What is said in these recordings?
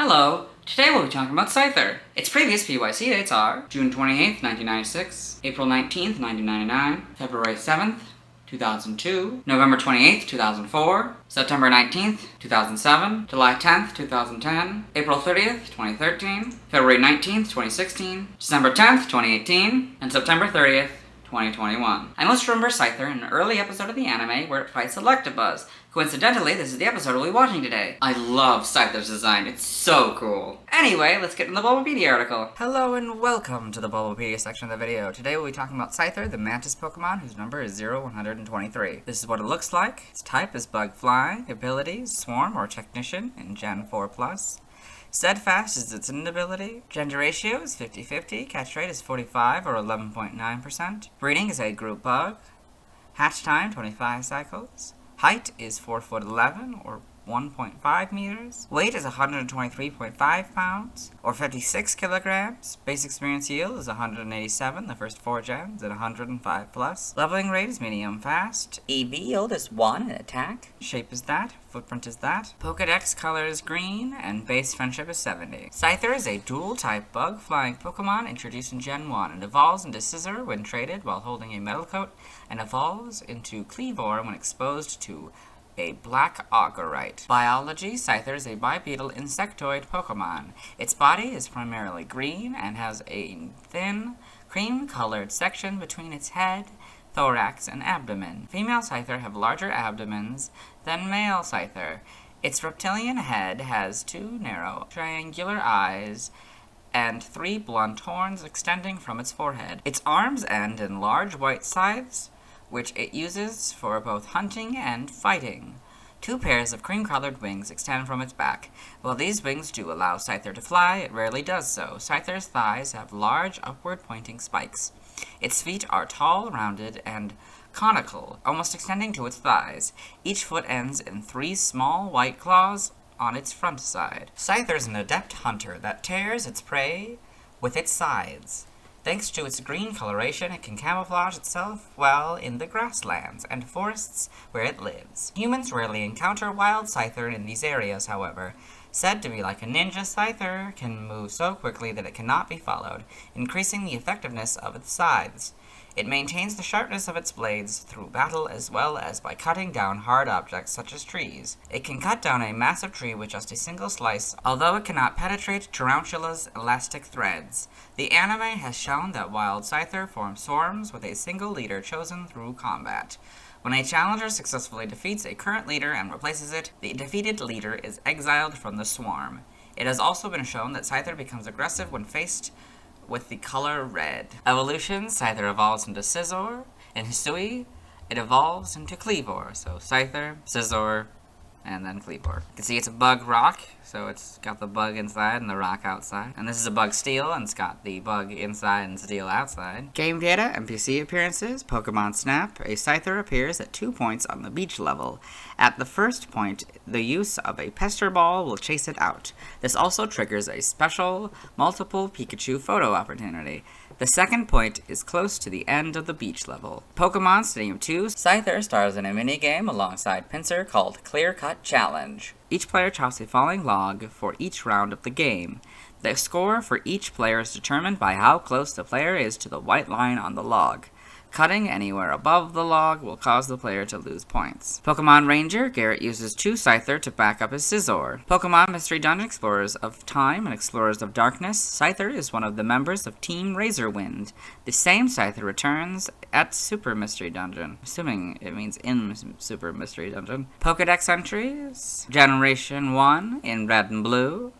Hello, today we'll be talking about Scyther. Its previous PYC dates are June 28th, 1996, April 19th, 1999, February 7th, 2002, November 28th, 2004, September 19th, 2007, July 10th, 2010, April 30th, 2013, February 19th, 2016, December 10th, 2018, and September 30th, 2021. I most remember Scyther in an early episode of the anime where it fights Electabuzz. Coincidentally, this is the episode we'll be watching today. I love Scyther's design, it's so cool. Anyway, let's get into the Bulbapedia article. Hello and welcome to the Bulbapedia section of the video. Today we'll be talking about Scyther, the mantis Pokemon, whose number is 0123. This is what it looks like. Its type is Bug Fly, abilities, Swarm or Technician in Gen 4+. Steadfast is its ability. Gender ratio is 50-50. Catch rate is 45 or 11.9%. Breeding is a group bug. Hatch time 25 cycles. Height is 4'11" or 1.5 meters. Weight is 123.5 pounds or 56 kilograms. Base experience yield is 187 the first 4 gens and 105 plus. Leveling rate is medium fast. EV yield is 1 in attack. Shape is that. Footprint is that. Pokédex color is green and base friendship is 70. Scyther is a dual type bug flying Pokemon introduced in Gen 1 and evolves into Scyther when traded while holding a metal coat and evolves into Cleavor when exposed to a black augurite. Biology, Scyther is a bipedal insectoid Pokemon. Its body is primarily green and has a thin, cream-colored section between its head, thorax, and abdomen. Female Scyther have larger abdomens than male Scyther. Its reptilian head has 2 narrow, triangular eyes and 3 blunt horns extending from its forehead. Its arms end in large white scythes, which it uses for both hunting and fighting. 2 pairs of cream-colored wings extend from its back. While these wings do allow Scyther to fly, it rarely does so. Scyther's thighs have large, upward-pointing spikes. Its feet are tall, rounded, and conical, almost extending to its thighs. Each foot ends in 3 small white claws on its front side. Scyther is an adept hunter that tears its prey with its sides. Thanks to its green coloration, it can camouflage itself well in the grasslands and forests where it lives. Humans rarely encounter wild Scyther in these areas, however. Said to be like a ninja, Scyther can move so quickly that it cannot be followed, increasing the effectiveness of its scythes. It maintains the sharpness of its blades through battle as well as by cutting down hard objects such as trees. It can cut down a massive tree with just a single slice, although it cannot penetrate Tarantula's elastic threads. The anime has shown that wild Scyther forms swarms with a single leader chosen through combat. When a challenger successfully defeats a current leader and replaces it, the defeated leader is exiled from the swarm. It has also been shown that Scyther becomes aggressive when faced with the color red. Evolution, Scyther evolves into Scizor. In Hisui, it evolves into Cleavor. So Scyther, Scizor, and then Cleavor. You can see it's a bug rock, so it's got the bug inside and the rock outside. And this is a bug steel, and it's got the bug inside and steel outside. Game data, NPC appearances, Pokemon Snap. A Scyther appears at 2 points on the beach level. At the first point, the use of a Pester Ball will chase it out. This also triggers a special multiple Pikachu photo opportunity. The second point is close to the end of the beach level. Pokemon Stadium 2, Scyther stars in a minigame alongside Pinsir called Clear Cut Challenge. Each player chops a falling log for each round of the game. The score for each player is determined by how close the player is to the white line on the log. Cutting anywhere above the log will cause the player to lose points. Pokemon Ranger, Garrett uses 2 Scyther to back up his Scizor. Pokemon Mystery Dungeon, Explorers of Time and Explorers of Darkness, Scyther is one of the members of Team Razorwind. The same Scyther returns at Super Mystery Dungeon. Assuming it means in Super Mystery Dungeon. Pokédex entries, Generation 1 in red and blue.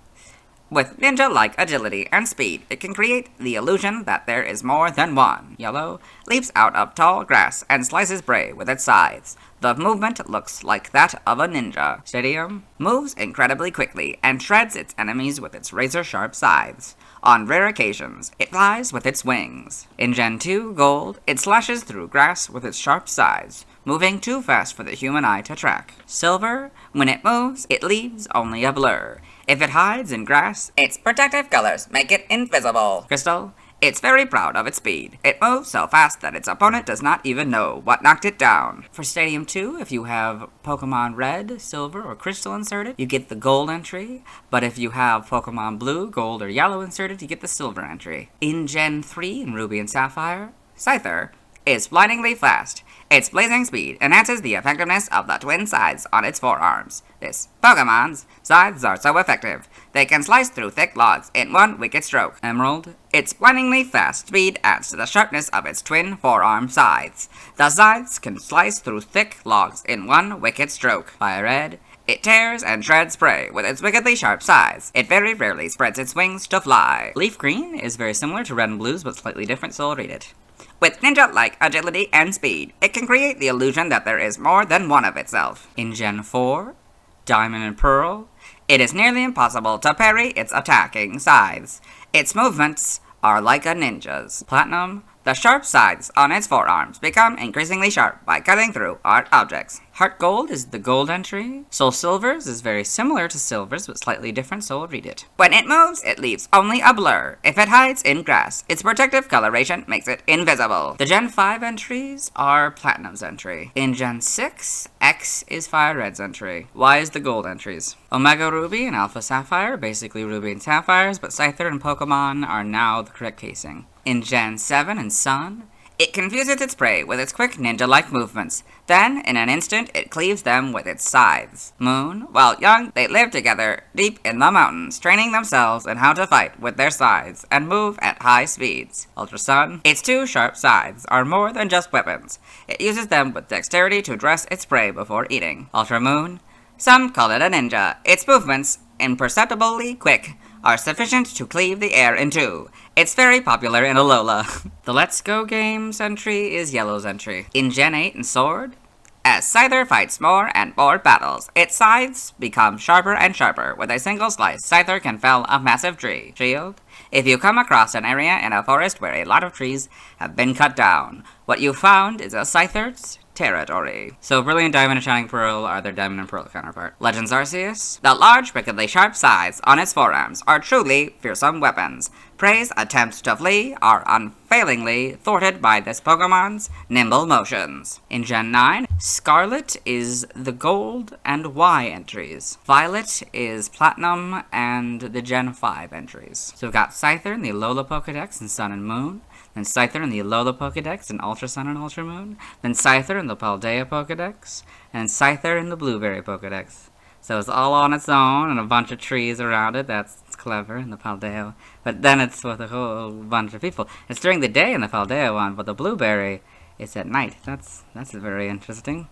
With ninja-like agility and speed, it can create the illusion that there is more than one. Yellow leaps out of tall grass and slices prey with its scythes. The movement looks like that of a ninja. Stadium moves incredibly quickly and shreds its enemies with its razor-sharp scythes. On rare occasions, it flies with its wings. In Gen 2 Gold, it slashes through grass with its sharp scythes, moving too fast for the human eye to track. Silver, when it moves, it leaves only a blur. If it hides in grass, its protective colors make it invisible. Crystal, It's very proud of its speed. It moves so fast that its opponent does not even know what knocked it down. For Stadium 2, if you have Pokemon Red, Silver, or Crystal inserted, you get the Gold entry, but if you have Pokemon Blue, Gold, or Yellow inserted, you get the Silver entry. In Gen 3, in Ruby and Sapphire, Scyther is blindingly fast. Its blazing speed enhances the effectiveness of the twin scythes on its forearms. This Pokemon's scythes are so effective, they can slice through thick logs in one wicked stroke. Emerald. Its blindingly fast speed adds to the sharpness of its twin forearm scythes. The scythes can slice through thick logs in one wicked stroke. Fire Red. It tears and shreds prey with its wickedly sharp scythes. It very rarely spreads its wings to fly. Leaf Green is very similar to Red and Blue's but slightly different, so I'll read it. With ninja-like agility and speed, it can create the illusion that there is more than one of itself. In Gen 4, Diamond and Pearl, it is nearly impossible to parry its attacking scythes. Its movements are like a ninja's. Platinum, the sharp scythes on its forearms become increasingly sharp by cutting through hard objects. Heart Gold is the Gold entry. Soul Silver's is very similar to Silver's, but slightly different, so I'll read it. When it moves, it leaves only a blur. If it hides in grass, its protective coloration makes it invisible. The Gen 5 entries are Platinum's entry. In Gen 6, X is Fire Red's entry. Y is the Gold entries. Omega Ruby and Alpha Sapphire, basically Ruby and Sapphires, but Scyther and Pokemon are now the correct casing. In Gen 7 and Sun, it confuses its prey with its quick ninja-like movements. Then, in an instant, it cleaves them with its scythes. Moon, while young, they live together deep in the mountains, training themselves in how to fight with their scythes and move at high speeds. Ultra Sun, its two sharp scythes are more than just weapons. It uses them with dexterity to address its prey before eating. Ultra Moon, some call it a ninja. Its movements, imperceptibly quick, are sufficient to cleave the air in two. It's very popular in Alola. The Let's Go Games entry is Yellow's entry. In Gen 8 and Sword, as Scyther fights more and more battles, its scythes become sharper and sharper. With a single slice, Scyther can fell a massive tree. Shield. If you come across an area in a forest where a lot of trees have been cut down, what you found is a Scyther's territory. So Brilliant Diamond and Shining Pearl are their Diamond and Pearl counterpart. Legends Arceus. The large, wickedly sharp scythes on its forearms are truly fearsome weapons. Prey's attempts to flee are unfailingly thwarted by this Pokemon's nimble motions. In Gen 9, Scarlet is the Gold and Y entries. Violet is Platinum and the Gen 5 entries. So we've got Scyther in the Alola Pokedex and Sun and Moon, then Scyther in the Alola Pokedex and Ultra Sun and Ultra Moon, then Scyther in the Paldea Pokedex, and Scyther in the Blueberry Pokedex. So it's all on its own and a bunch of trees around it. That's clever in the Paldea. But then it's with a whole bunch of people. It's during the day in the Paldea one, but the Blueberry is at night. That's very interesting.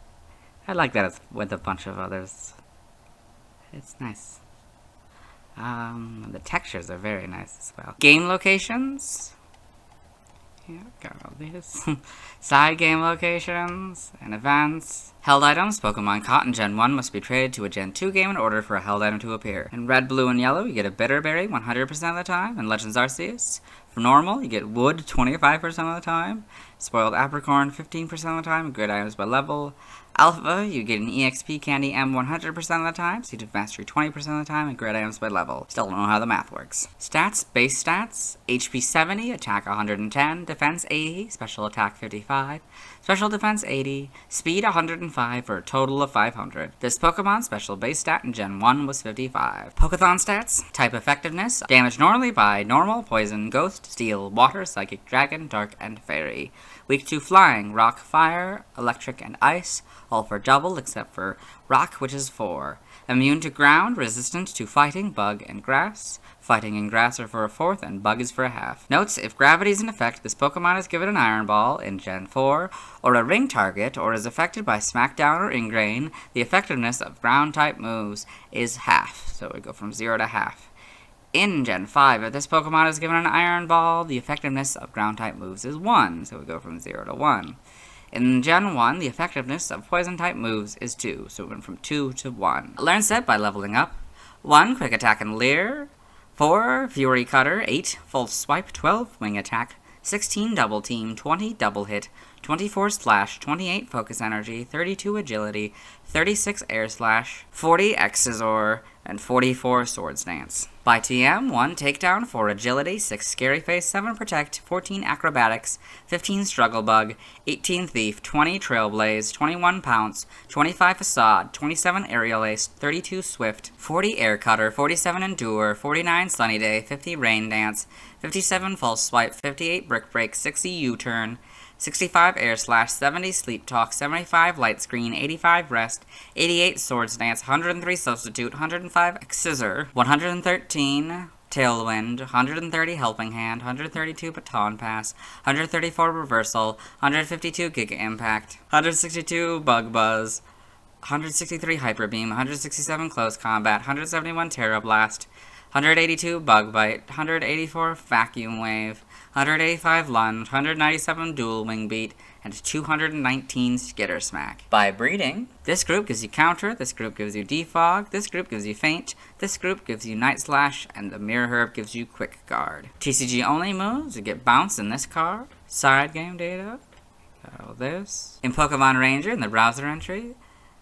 I like that it's with a bunch of others. It's nice. The textures are very nice as well. Game locations. Yeah, got all these. Side game locations and events. Held items. Pokemon caught in Gen 1 must be traded to a Gen 2 game in order for a held item to appear. In Red, Blue, and Yellow, you get a Bitter Berry 100% of the time. In Legends Arceus, for normal, you get Wood 25% of the time. Spoiled Apricorn 15% of the time. Grid items by level. Alpha, you get an EXP Candy M 100% of the time, Seed of Mastery 20% of the time, and grid items by level. Still don't know how the math works. Stats, base stats, HP 70, attack 110, defense 80, special attack 55, special defense 80, speed 105 for a total of 500. This Pokemon's special base stat in Gen 1 was 55. Pokéthon stats, type effectiveness, damage normally by normal, poison, ghost, steel, water, psychic, dragon, dark, and fairy. Weak to flying, rock, fire, electric, and ice, all for double except for rock, which is 4. Immune to ground, resistant to fighting, bug, and grass. Fighting and grass are for a 4th, and bug is for a half. Notes, if gravity is in effect, this Pokemon is given an Iron Ball in Gen 4, or a ring target, or is affected by Smackdown or Ingrain, the effectiveness of ground-type moves is half. So we go from 0 to half. In Gen 5, if this Pokemon is given an Iron Ball, the effectiveness of ground-type moves is 1, so we go from 0 to 1. In Gen 1, the effectiveness of Poison-type moves is 2, so we went from 2 to 1. Learn set by leveling up. 1, Quick Attack and Leer. 4, Fury Cutter. 8, Full Swipe. 12, Wing Attack. 16, Double Team. 20, Double Hit. 24, Slash. 28, Focus Energy. 32, Agility. 36, Air Slash. 40, Exizor. and 44 Swords Dance. By TM, 1 Takedown, 4 Agility, 6 Scary Face, 7 Protect, 14 Acrobatics, 15 Struggle Bug, 18 Thief, 20 Trailblaze, 21 Pounce, 25 Facade, 27 Aerial Ace, 32 Swift, 40 Air Cutter, 47 Endure, 49 Sunny Day, 50 Rain Dance, 57 False Swipe, 58 Brick Break, 60 U-Turn, 65 Air Slash, 70 Sleep Talk, 75 Light Screen, 85 Rest, 88 Swords Dance, 103 Substitute, 105 Scyther, 113 Tailwind, 130 Helping Hand, 132 Baton Pass, 134 Reversal, 152 Giga Impact, 162 Bug Buzz, 163 Hyper Beam, 167 Close Combat, 171 Terra Blast, 182 Bug Bite, 184 Vacuum Wave, 185 Lunge, 197 Dual Wing Beat, and 219 Skitter Smack. By breeding, this group gives you Counter, this group gives you Defog, this group gives you Feint, this group gives you Night Slash, and the Mirror Herb gives you Quick Guard. TCG only moves, you get Bounce in this card. Side game data, got all this. In Pokemon Ranger, in the browser entry,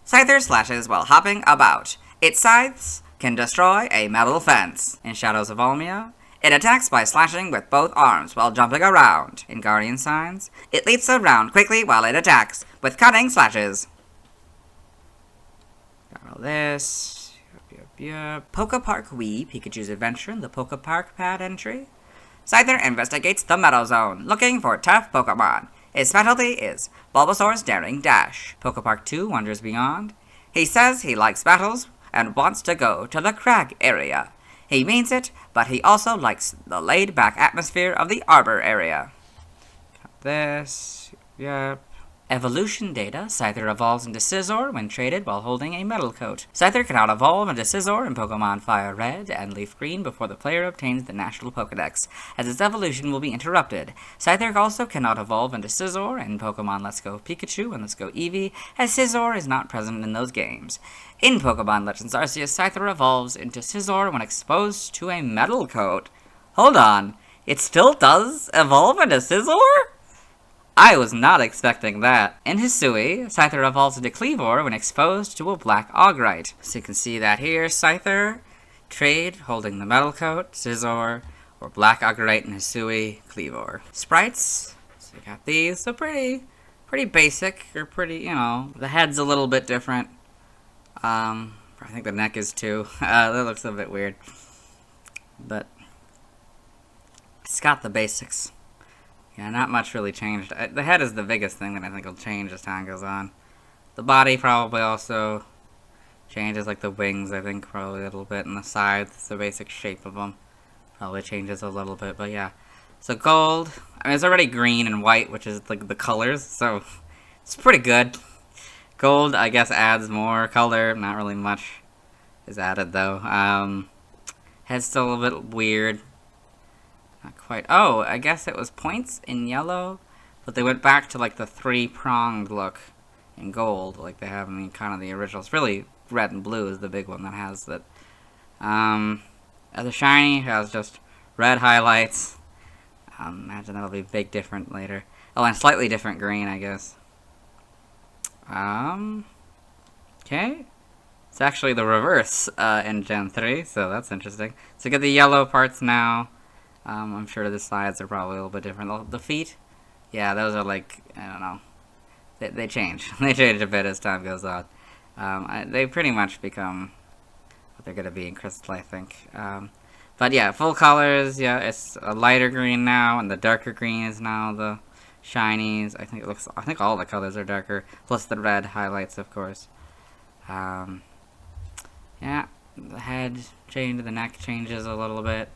Scyther slashes while hopping about. Its scythes can destroy a metal fence. In Shadows of Olmia, it attacks by slashing with both arms while jumping around. In Guardian Signs, it leaps around quickly while it attacks with cutting slashes. Got all this. Poke Park Wii, Pikachu's Adventure in the Poke Park pad entry. Scyther investigates the Meadow Zone, looking for tough Pokemon. His specialty is Bulbasaur's Daring Dash. Poke Park 2 wanders beyond. He says he likes battles and wants to go to the Crag area. He means it, but he also likes the laid-back atmosphere of the Arbor area. Got this. Yep. Evolution data. Scyther evolves into Scizor when traded while holding a Metal Coat. Scyther cannot evolve into Scizor in Pokemon Fire Red and Leaf Green before the player obtains the National Pokedex, as its evolution will be interrupted. Scyther also cannot evolve into Scizor in Pokemon Let's Go Pikachu and Let's Go Eevee, as Scizor is not present in those games. In Pokemon Legends Arceus, Scyther evolves into Scizor when exposed to a Metal Coat. Hold on, it still does evolve into Scizor? I was not expecting that. In Hisui, Scyther evolves into Kleavor when exposed to a Black Augrite. So you can see that here, Scyther, trade, holding the Metal Coat, Scizor, or Black Augrite and Hisui, Kleavor. Sprites, so you got these, so pretty basic, or pretty, you know, the head's a little bit different. I think the neck is too. That looks a bit weird. But it's got the basics. Yeah, not much really changed. The head is the biggest thing that I think will change as time goes on. The body probably also changes, like the wings, I think, probably a little bit, and the sides, the basic shape of them probably changes a little bit, but yeah. So gold, I mean, it's already green and white, which is like the colors, so it's pretty good. Gold, I guess, adds more color, not really much is added, though. Head's still a bit weird. Not quite. Oh, I guess it was points in yellow, but they went back to like the 3-pronged look in gold, like they have in kind of the originals. Really, red and blue is the big one that has that. The shiny has just red highlights. Imagine that'll be big different later. Oh, and slightly different green, I guess. Okay. It's actually the reverse in Gen 3, so that's interesting. So you get the yellow parts now. I'm sure the sides are probably a little bit different. The feet, yeah, those are like, I don't know. They change. They change a bit as time goes on. They pretty much become what they're going to be in Crystal, I think. But yeah, full colors, yeah, it's a lighter green now, and the darker green is now the shinies. I think all the colors are darker, plus the red highlights, of course. Yeah, the head changes, the neck changes a little bit.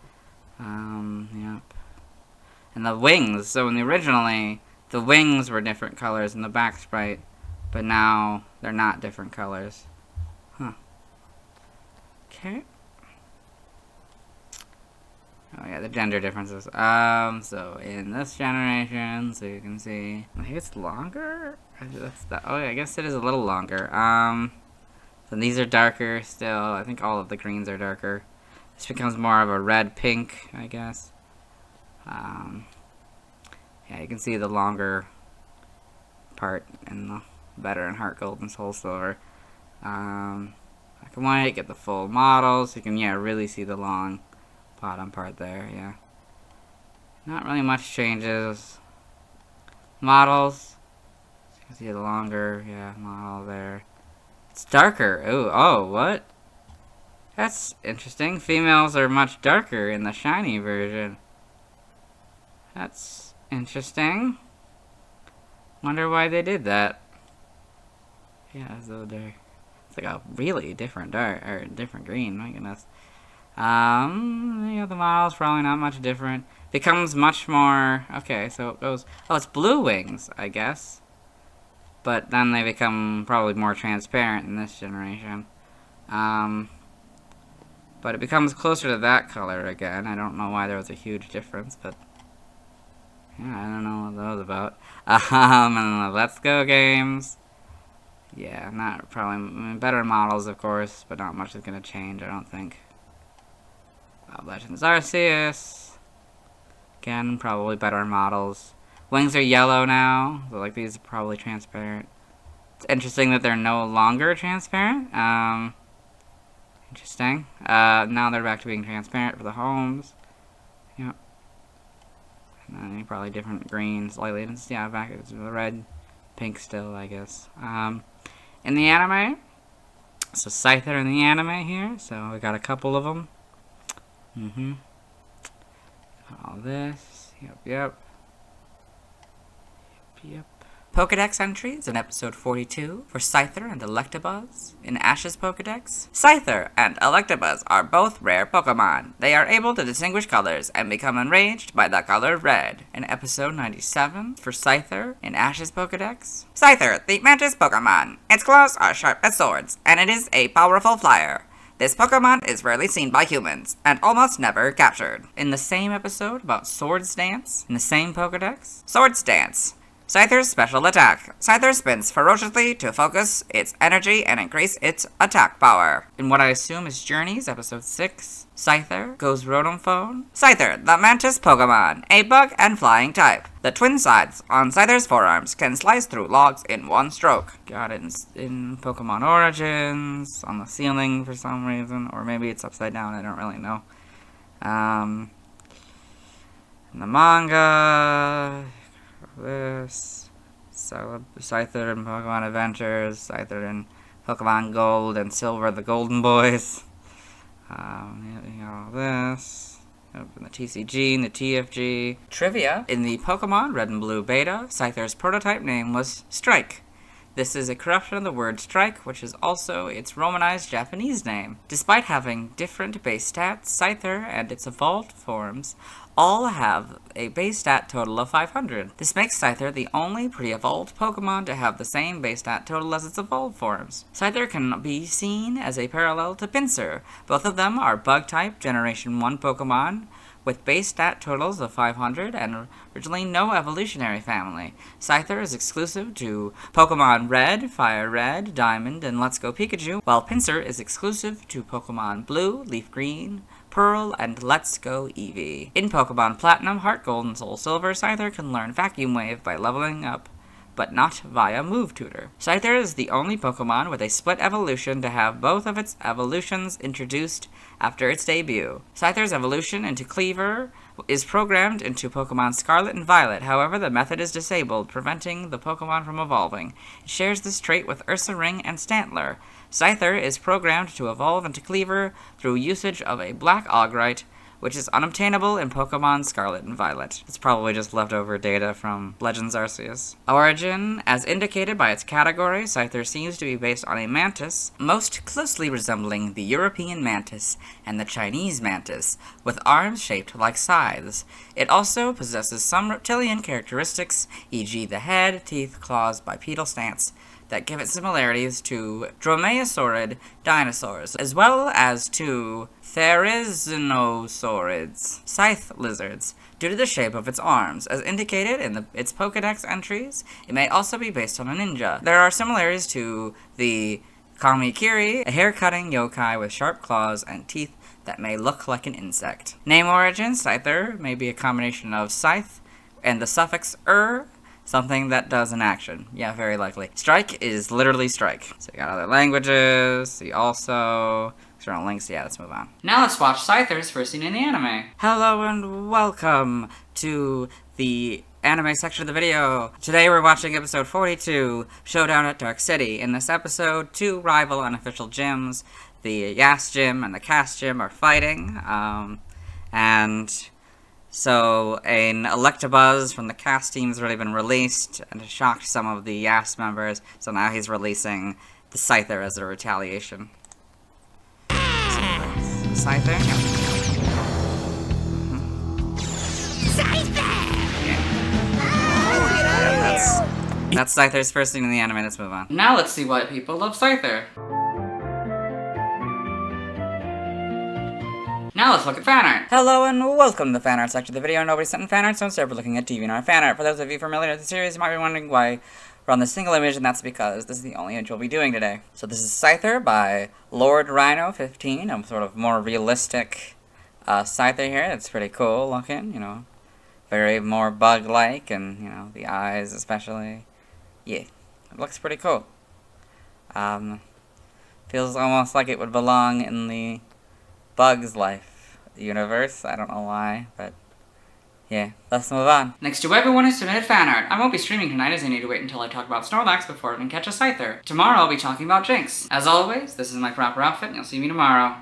Yep. And the wings, so in the originally, the wings were different colors in the back sprite, but now they're not different colors. Huh. Okay. Oh yeah, the gender differences. So in this generation, so you can see, I think it's longer? Oh yeah, I guess it is a little longer. So these are darker still. I think all of the greens are darker. This becomes more of a red-pink, I guess. Yeah, you can see the longer part in the better in Heart Gold and Soul Silver. I and white, get the full model, so you can, yeah, really see the long bottom part there, yeah. Not really much changes. Models, so you can see the longer, yeah, model there. It's darker. Ooh, oh, what? That's interesting. Females are much darker in the shiny version. That's interesting. Wonder why they did that. Yeah, so they're... It's like a really different dark, or different green, my goodness. Yeah, the model's probably not much different. Becomes much more... Okay, so it goes... Oh, it's blue wings, I guess. But then they become probably more transparent in this generation. But it becomes closer to that color again. I don't know why there was a huge difference, but... Yeah, I don't know what that was about. And the Let's Go games. Yeah, not probably... better models, of course, but not much is going to change, I don't think. Legends Arceus. Again, probably better models. Wings are yellow now, so like these are probably transparent. It's interesting that they're no longer transparent. Interesting. Now they're back to being transparent for the homes. Yep. And then probably different greens, slightly. Yeah, back to the red, pink still, I guess. In the anime, so Scyther in the anime here. So we got a couple of them. All this. Yep. Pokedex entries in episode 42 for Scyther and Electabuzz. In Ash's Pokedex, Scyther and Electabuzz are both rare Pokemon. They are able to distinguish colors and become enraged by the color red. In episode 97 for Scyther in Ash's Pokedex, Scyther, the Mantis Pokemon. Its claws are sharp as swords, and it is a powerful flyer. This Pokemon is rarely seen by humans, and almost never captured. In the same episode about Swords Dance, in the same Pokedex, Swords Dance. Scyther's special attack. Scyther spins ferociously to focus its energy and increase its attack power. In what I assume is Journeys, episode 6, Scyther goes Rotom Phone. Scyther, the Mantis Pokemon, a bug and flying type. The twin sides on Scyther's forearms can slice through logs in one stroke. Got it in Pokemon Origins, on the ceiling for some reason, or maybe it's upside down, I don't really know. In the manga... This Scyther in Pokemon Adventures, Scyther in Pokemon Gold and Silver, the Golden Boys. All this. In the TCG and the TFG. Trivia. In the Pokemon Red and Blue Beta, Scyther's prototype name was Strike. This is a corruption of the word strike, which is also its Romanized Japanese name. Despite having different base stats, Scyther and its evolved forms all have a base stat total of 500. This makes Scyther the only pre-evolved Pokemon to have the same base stat total as its evolved forms. Scyther can be seen as a parallel to Pinsir. Both of them are Bug-type Generation 1 Pokemon, with base stat totals of 500 and originally no evolutionary family. Scyther is exclusive to Pokemon Red, Fire Red, Diamond, and Let's Go Pikachu, while Pinsir is exclusive to Pokemon Blue, Leaf Green, Pearl, and Let's Go Eevee. In Pokemon Platinum, Heart Gold, and Soul Silver, Scyther can learn Vacuum Wave by leveling up, but not via Move Tutor. Scyther is the only Pokemon with a split evolution to have both of its evolutions introduced after its debut. Scyther's evolution into Cleaver is programmed into Pokemon Scarlet and Violet, however the method is disabled, preventing the Pokemon from evolving. It shares this trait with Ursaring and Stantler. Scyther is programmed to evolve into Cleaver through usage of a Black Ogrite, which is unobtainable in Pokemon Scarlet and Violet. It's probably just leftover data from Legends Arceus. Origin, as indicated by its category, Scyther seems to be based on a mantis, most closely resembling the European mantis and the Chinese mantis, with arms shaped like scythes. It also possesses some reptilian characteristics, e.g. the head, teeth, claws, bipedal stance, that give it similarities to dromaeosaurid dinosaurs, as well as to therizinosaurids, scythe lizards, due to the shape of its arms. As indicated in its Pokedex entries, it may also be based on a ninja. There are similarities to the Kamikiri, a hair-cutting yokai with sharp claws and teeth that may look like an insect. Name origin, Scyther may be a combination of scythe and the suffix Something that does an action. Yeah, very likely. Strike is literally strike. So you got other languages, see also, external links, yeah, let's move on. Now let's watch Scyther's first scene in the anime. Hello and welcome to the anime section of the video. Today we're watching episode 42, Showdown at Dark City. In this episode, two rival unofficial gyms, the Yas Gym and the Cast Gym, are fighting, and so an Electabuzz from the Cast team has already been released and has shocked some of the Yas members, so now he's releasing the Scyther as a retaliation. Scyther? That's Scyther's first scene in the anime. Let's move on. Now let's see why people love Scyther. Now let's look at fan art. Hello and welcome to the fan art section of the video. Nobody sent in fan art, so instead we're looking at DeviantArt fan art. For those of you familiar with the series, you might be wondering why we're on this single image, and that's because this is the only image we'll be doing today. So this is Scyther by Lord Rhino 15, a sort of more realistic Scyther here. It's pretty cool looking, you know, very more bug-like, and, you know, the eyes especially. Yeah, it looks pretty cool. Feels almost like it would belong in the Bug's Life universe. I don't know why, but yeah, let's move on. Next to everyone who submitted fan art. I won't be streaming tonight as I need to wait until I talk about Snorlax before I can catch a Scyther. Tomorrow I'll be talking about Jinx. As always, this is my proper outfit and you'll see me tomorrow.